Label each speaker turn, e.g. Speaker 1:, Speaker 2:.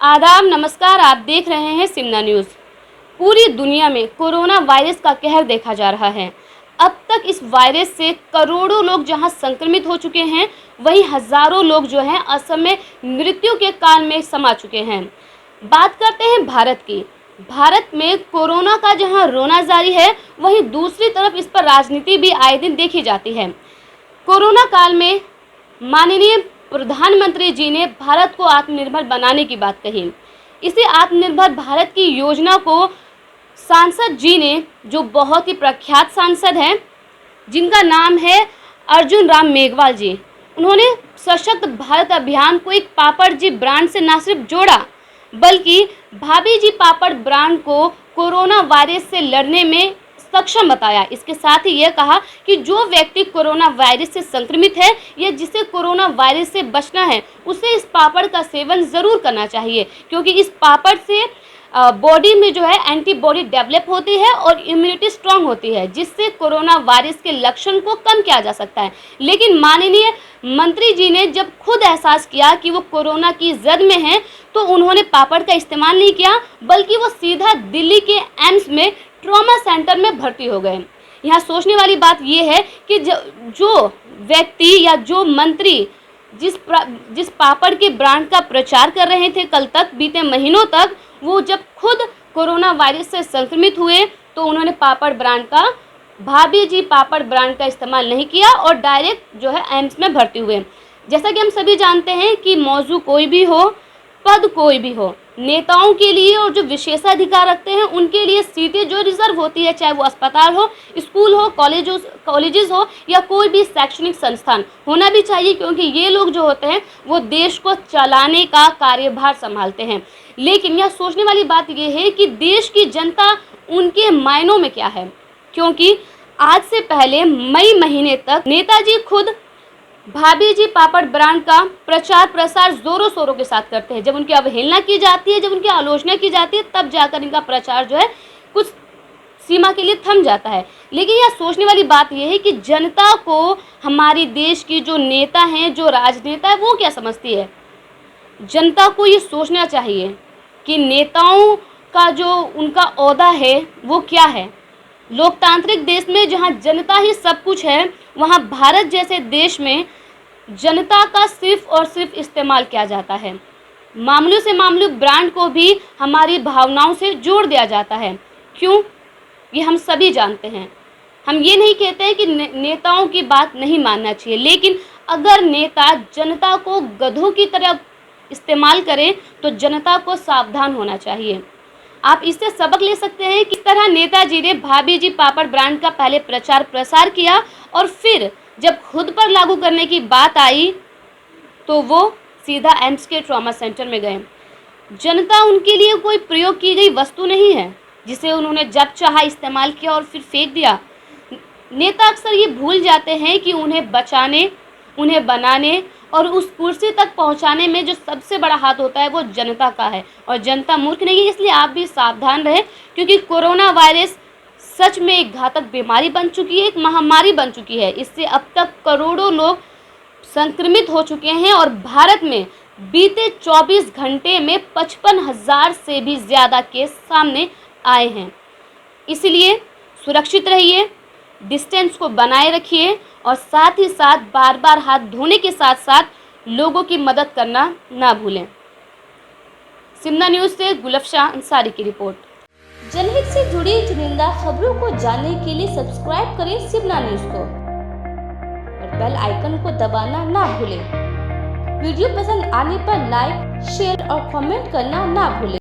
Speaker 1: आदाब, नमस्कार। आप देख रहे हैं सिमना न्यूज़। पूरी दुनिया में कोरोना वायरस का कहर देखा जा रहा है। अब तक इस वायरस से करोड़ों लोग जहां संक्रमित हो चुके हैं, वहीं हजारों लोग जो हैं असमय मृत्यु के काल में समा चुके हैं। बात करते हैं भारत की। भारत में कोरोना का जहां रोना जारी है, वहीं दूसरी तरफ इस पर राजनीति भी आए दिन देखी जाती है। कोरोना काल में माननीय प्रधानमंत्री जी ने भारत को आत्मनिर्भर बनाने की बात कही। इसी आत्मनिर्भर भारत की योजना को सांसद जी ने, जो बहुत ही प्रख्यात सांसद हैं, जिनका नाम है अर्जुन राम मेघवाल जी, उन्होंने सशक्त भारत अभियान को एक पापड़ जी ब्रांड से न सिर्फ जोड़ा, बल्कि भाभी जी पापड़ ब्रांड को कोरोना वायरस से लड़ने में सक्षम बताया। इसके साथ ही यह कहा कि जो व्यक्ति कोरोना वायरस से संक्रमित है या जिसे कोरोना वायरस से बचना है, उसे इस पापड़ का सेवन ज़रूर करना चाहिए, क्योंकि इस पापड़ से बॉडी में जो है एंटीबॉडी डेवलप होती है और इम्यूनिटी स्ट्रांग होती है, जिससे कोरोना वायरस के लक्षण को कम किया जा सकता है। लेकिन माननीय मंत्री जी ने जब खुद एहसास किया कि वो कोरोना की जद में हैं, तो उन्होंने पापड़ का इस्तेमाल नहीं किया, बल्कि वो सीधा दिल्ली के एम्स में ट्रॉमा सेंटर में भर्ती हो गए। यहाँ सोचने वाली बात यह है कि जो व्यक्ति या जो मंत्री जिस पापड़ के ब्रांड का प्रचार कर रहे थे कल तक, बीते महीनों तक, वो जब खुद कोरोना वायरस से संक्रमित हुए तो उन्होंने पापड़ ब्रांड का, भाभी जी पापड़ ब्रांड का इस्तेमाल नहीं किया और डायरेक्ट जो है एम्स में भर्ती हुए। जैसा कि हम सभी जानते हैं कि मौजू कोई भी हो, पद कोई भी हो, नेताओं के लिए और जो विशेषाधिकार रखते हैं उनके लिए सीटें जो रिजर्व होती है, चाहे वो अस्पताल हो, स्कूल हो, कॉलेजेस हो या कोई भी शैक्षणिक संस्थान, होना भी चाहिए, क्योंकि ये लोग जो होते हैं वो देश को चलाने का कार्यभार संभालते हैं। लेकिन यह सोचने वाली बात यह है कि देश की जनता उनके मायनों में क्या है, क्योंकि आज से पहले मई महीने तक नेताजी खुद भाभी जी पापड़ ब्रांड का प्रचार प्रसार जोरों शोरों के साथ करते हैं। जब उनकी अवहेलना की जाती है, जब उनकी आलोचना की जाती है, तब जाकर इनका प्रचार जो है कुछ सीमा के लिए थम जाता है। लेकिन यह सोचने वाली बात यह है कि जनता को हमारी देश की जो नेता हैं, जो राजनेता है, वो क्या समझती है। जनता को ये सोचना चाहिए कि नेताओं का जो उनका ओहदा है वो क्या है। लोकतांत्रिक देश में जहाँ जनता ही सब कुछ है, वहाँ भारत जैसे देश में जनता का सिर्फ और सिर्फ इस्तेमाल किया जाता है। मामूली से मामूली ब्रांड को भी हमारी भावनाओं से जोड़ दिया जाता है। क्यों, ये हम सभी जानते हैं। हम ये नहीं कहते हैं कि नेताओं की बात नहीं मानना चाहिए, लेकिन अगर नेता जनता को गधों की तरह इस्तेमाल करें तो जनता को सावधान होना चाहिए। आप इससे सबक ले सकते हैं कि किस तरह नेताजी ने भाभी जी पापड़ ब्रांड का पहले प्रचार प्रसार किया और फिर जब खुद पर लागू करने की बात आई तो वो सीधा एम्स के ट्रॉमा सेंटर में गए। जनता उनके लिए कोई प्रयोग की गई वस्तु नहीं है जिसे उन्होंने जब चाहा इस्तेमाल किया और फिर फेंक दिया। नेता अक्सर ये भूल जाते हैं कि उन्हें बचाने, उन्हें बनाने और उस कुर्सी तक पहुंचाने में जो सबसे बड़ा हाथ होता है वो जनता का है, और जनता मूर्ख नहीं है। इसलिए आप भी सावधान रहें, क्योंकि कोरोना वायरस सच में एक घातक बीमारी बन चुकी है, एक महामारी बन चुकी है। इससे अब तक करोड़ों लोग संक्रमित हो चुके हैं और भारत में बीते 24 घंटे में 55,000 से भी ज़्यादा केस सामने आए हैं। इसलिए सुरक्षित रहिए, डिस्टेंस को बनाए रखिए और साथ ही साथ बार बार हाथ धोने के साथ साथ लोगों की मदद करना ना भूलें। सिमना न्यूज़ से गुलफशाह अंसारी की रिपोर्ट।
Speaker 2: जनहित से जुड़ी चुनिंदा खबरों को जानने के लिए सब्सक्राइब करें सिमना न्यूज़ को और बेल आइकन को दबाना ना भूलें। वीडियो पसंद आने पर लाइक, शेयर और कमेंट करना ना भूलें।